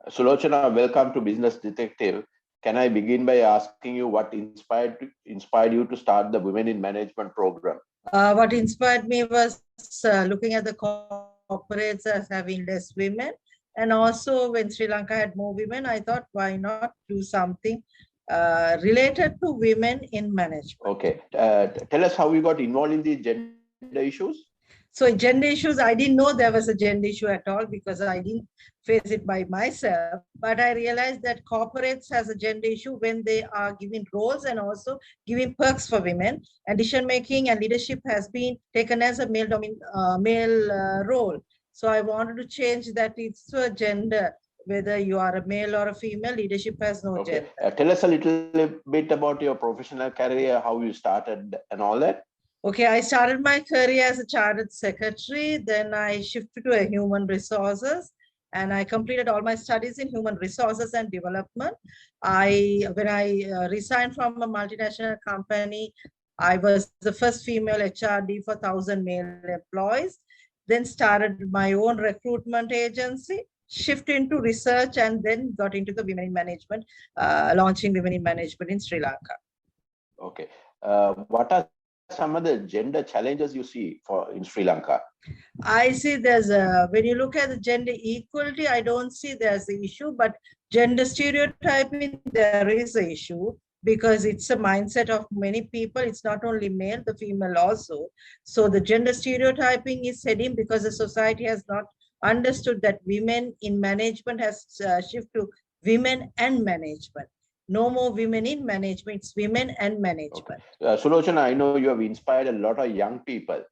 Sulochana, welcome to Business Detective. Can I begin by asking you what inspired you to start the Women in Management program? What inspired me was looking at the corporates as having less women. And also when Sri Lanka had more women, I thought, why not do something related to women in management? Okay. Tell us how you got involved in the gender issues. So gender issues, I didn't know there was a gender issue at all because I didn't face it by myself. But I realized that corporates has a gender issue when they are giving roles and also giving perks for women. And decision making and leadership has been taken as a male role. So I wanted to change that it's a gender. Whether you are a male or a female, leadership has no gender. Tell us a little bit about your professional career, how you started and all that. Okay, I started my career as a chartered secretary. Then I shifted to a human resources and I completed all my studies in human resources and development. When I resigned from a multinational company, I was the first female HRD for 1,000 male employees. Then started my own recruitment agency, shifted into research, and then got into the women in management, launching women in management in Sri Lanka. Okay. What are some of the gender challenges you see in Sri Lanka? I see when you look at the gender equality, I don't see there's an issue, but gender stereotyping, there is an issue because it's a mindset of many people. It's not only male, the female also. So the gender stereotyping is heading because the society has not understood that women in management has shifted to women and management. No more women in management, it's women and management. Okay. Sulochana, I know you have inspired a lot of young people.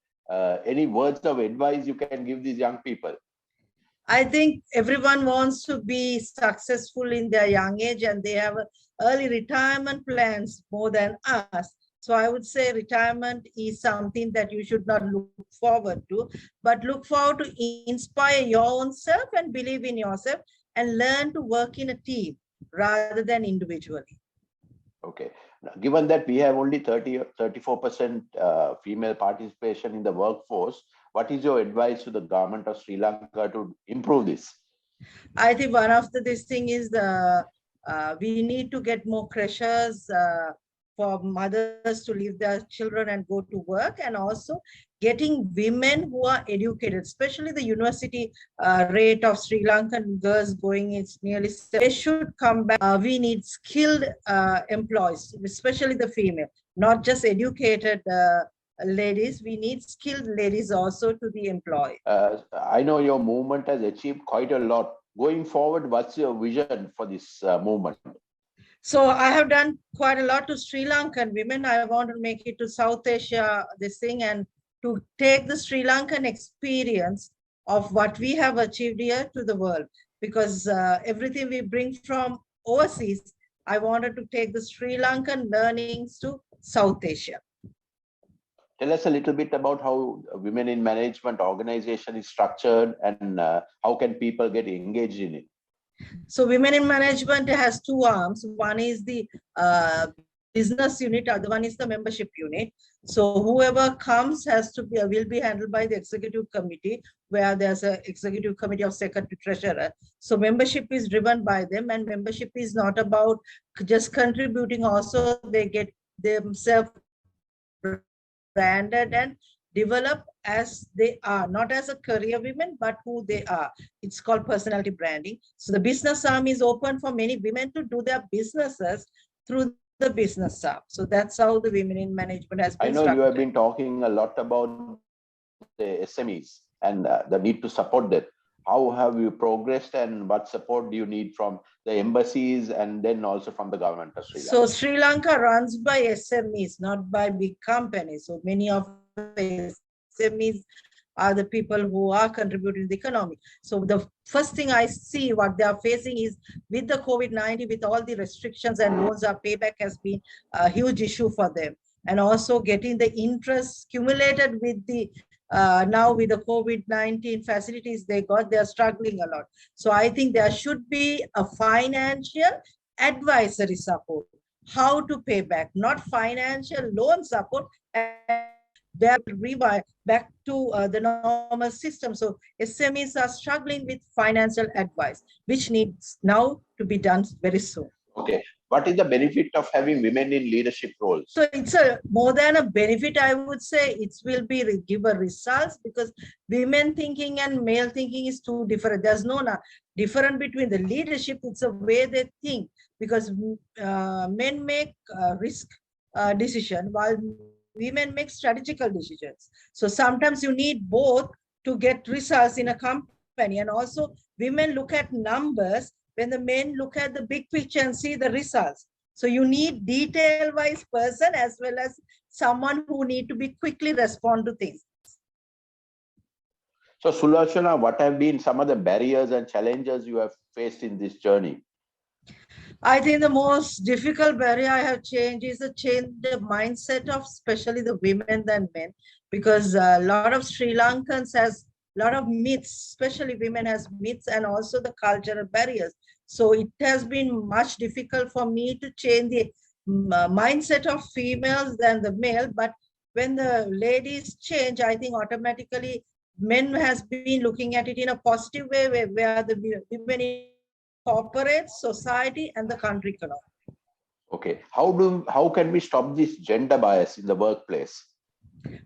Any words of advice you can give these young people? I think everyone wants to be successful in their young age and they have early retirement plans more than us. So I would say retirement is something that you should not look forward to, but look forward to inspire your own self and believe in yourself and learn to work in a team rather than individually. Okay. Now, given that we have only 34% female participation in the workforce, what is your advice to the government of Sri Lanka to improve this? I think one of this thing is we need to get more creches for mothers to leave their children and go to work, and also getting women who are educated, especially the university rate of Sri Lankan girls going is nearly 7. They should come back. We need skilled employees, especially the female, not just educated ladies. We need skilled ladies also to be employed. I know your movement has achieved quite a lot. Going forward, what's your vision for this movement? So I have done quite a lot to Sri Lankan women. I want to make it to South Asia, this thing, and to take the Sri Lankan experience of what we have achieved here to the world. Because everything we bring from overseas, I wanted to take the Sri Lankan learnings to South Asia. Tell us a little bit about how Women in Management organization is structured and how can people get engaged in it? So Women in Management has two arms. One is the business unit, other one is the membership unit. So whoever comes will be handled by the executive committee, where there's an executive committee of secretary treasurer. So membership is driven by them, and membership is not about just contributing. Also, they get themselves branded and develop as they are, not as a career women, but who they are. It's called personality branding. So the business arm is open for many women to do their businesses through the business arm. So that's how the Women in Management has been structured. I know you have been talking a lot about the SMEs and the need to support that. How have you progressed and what support do you need from the embassies and then also from the government of Sri Lanka? So Sri Lanka runs by SMEs, not by big companies. So many of the SMEs are the people who are contributing to the economy. So the first thing I see what they are facing is with the COVID-19, with all the restrictions and loans, our payback has been a huge issue for them. And also getting the interest accumulated with the now with the COVID-19 facilities they are struggling a lot. So I think there should be a financial advisory support, how to pay back, not financial loan support, they revive back to the normal system. So SMEs are struggling with financial advice, which needs now to be done very soon. Okay. What is the benefit of having women in leadership roles? So it's a more than a benefit, I would say. It will be give a results, because women thinking and male thinking is too different. There's no difference between the leadership. It's a way they think, because men make risk decision while women make strategical decisions. So sometimes you need both to get results in a company. And also women look at numbers when the men look at the big picture and see the results. So you need detail-wise person as well as someone who need to be quickly respond to things. So Sulochana, what have been some of the barriers and challenges you have faced in this journey? I think the most difficult barrier I have changed is to change the mindset of especially the women than men, because a lot of Sri Lankans has a lot of myths, especially women has myths and also the cultural barriers. So it has been much difficult for me to change the mindset of females than the male. But when the ladies change, I think automatically men has been looking at it in a positive way, where the women in corporate, society, and the country economy. Okay. How can we stop this gender bias in the workplace?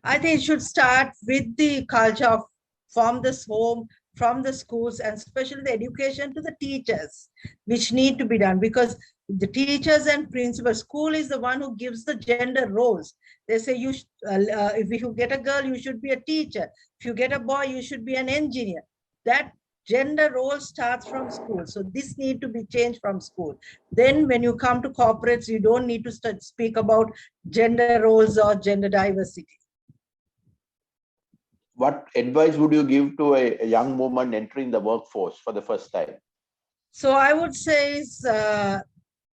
I think it should start with the culture of, from this home, from the schools, and especially the education to the teachers, which need to be done, because the teachers and principals, school is the one who gives the gender roles. They say if you get a girl, you should be a teacher. If you get a boy, you should be an engineer. That gender role starts from school. So this need to be changed from school. Then when you come to corporates, you don't need to speak about gender roles or gender diversity. What advice would you give to a young woman entering the workforce for the first time? So I would say is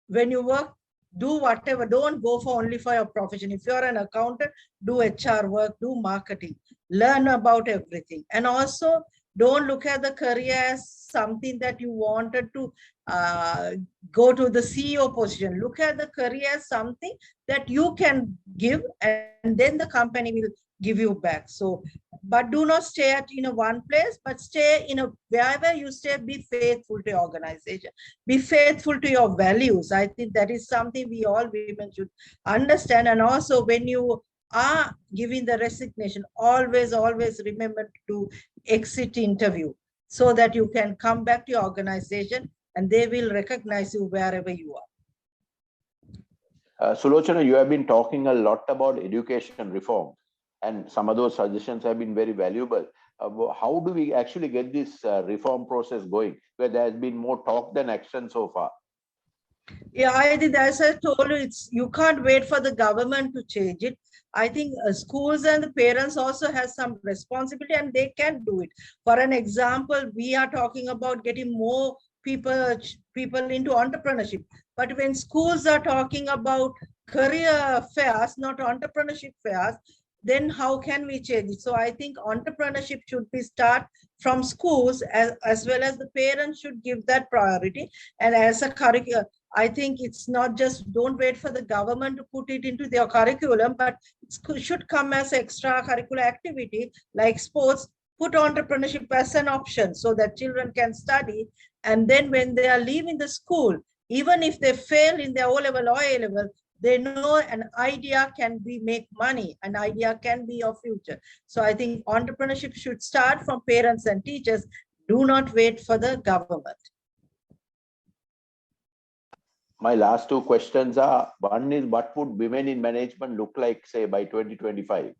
when you work, do whatever. Don't go for only for your profession. If you're an accountant, do HR work, do marketing, learn about everything. And also don't look at the career as something that you wanted to go to the CEO position. Look at the career as something that you can give, and then the company will give you back. So, but do not stay in a one place, but stay in a, wherever you stay, be faithful to your organization, be faithful to your values. I think that is something we all women should understand. And also when you are giving the resignation, always remember to exit interview, so that you can come back to your organization and they will recognize you wherever you are. Sulochana, you have been talking a lot about education reform, and some of those suggestions have been very valuable. How do we actually get this reform process going, where there has been more talk than action so far? Yeah, I think, as I told you, you can't wait for the government to change it. I think schools and the parents also have some responsibility, and they can do it. For an example, we are talking about getting more people into entrepreneurship. But when schools are talking about career fairs, not entrepreneurship fairs, then how can we change it? So I think entrepreneurship should be start from schools, as well as the parents should give that priority. And as a curriculum, I think it's not just, don't wait for the government to put it into their curriculum, but it should come as extracurricular activity like sports. Put entrepreneurship as an option so that children can study. And then when they are leaving the school, even if they fail in their O-level or A-level, they know an idea can be make money, an idea can be your future. So I think entrepreneurship should start from parents and teachers. Do not wait for the government. My last two questions are, one is, what would women in management look like, say, by 2025?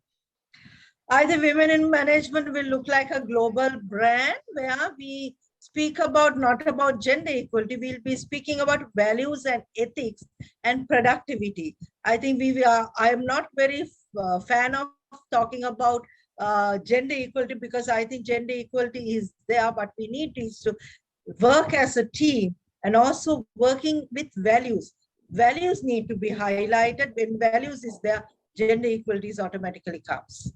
I think women in management will look like a global brand, where we speak about, not about gender equality, we'll be speaking about values and ethics and productivity. I think I am not very fan of talking about gender equality, because I think gender equality is there, but we need to work as a team, and also working with values. Values need to be highlighted. When values is there, gender equality automatically comes.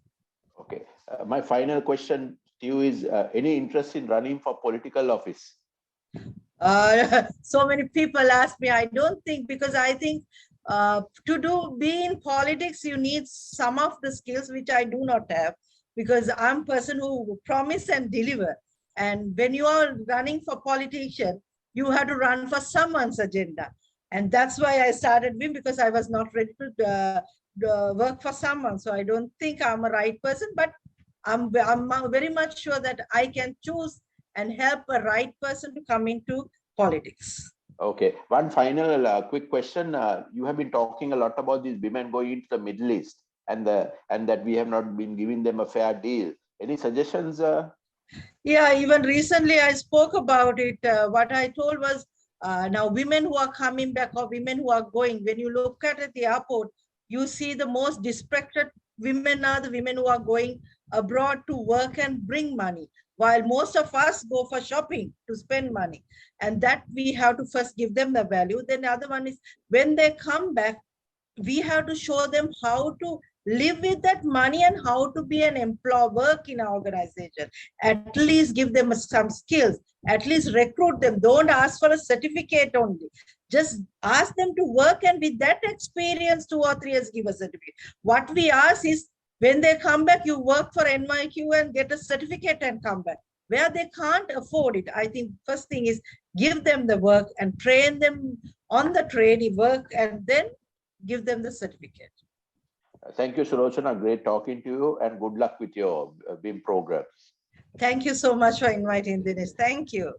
Okay. My final question to you is, any interest in running for political office? So many people ask me. I don't think, because I think be in politics, you need some of the skills which I do not have, because I'm a person who promise and deliver. And when you are running for politician, you have to run for someone's agenda. And that's why I started BIM, because I was not ready to work for someone. So I don't think I'm a right person, but I'm very much sure that I can choose and help a right person to come into politics. Okay, one final quick question. You have been talking a lot about these women going into the Middle East, and that we have not been giving them a fair deal. Any suggestions? Yeah, even recently I spoke about it. What I told was, now women who are coming back or women who are going, when you look at the airport, you see the most distracted women are the women who are going abroad to work and bring money, while most of us go for shopping to spend money. And that we have to first give them the value. Then the other one is, when they come back, we have to show them how to live with that money and how to be an employee, work in our organization. At least give them some skills, at least recruit them. Don't ask for a certificate only. Just ask them to work, and with that experience, 2 or 3 years, give a certificate. What we ask is, when they come back, you work for NYQ and get a certificate and come back. Where they can't afford it, I think first thing is give them the work and train them on the trade work, and then give them the certificate. Thank you, Sulochana. Great talking to you, and good luck with your BIM programs. Thank you so much for inviting Dinesh. Thank you.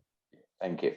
Thank you.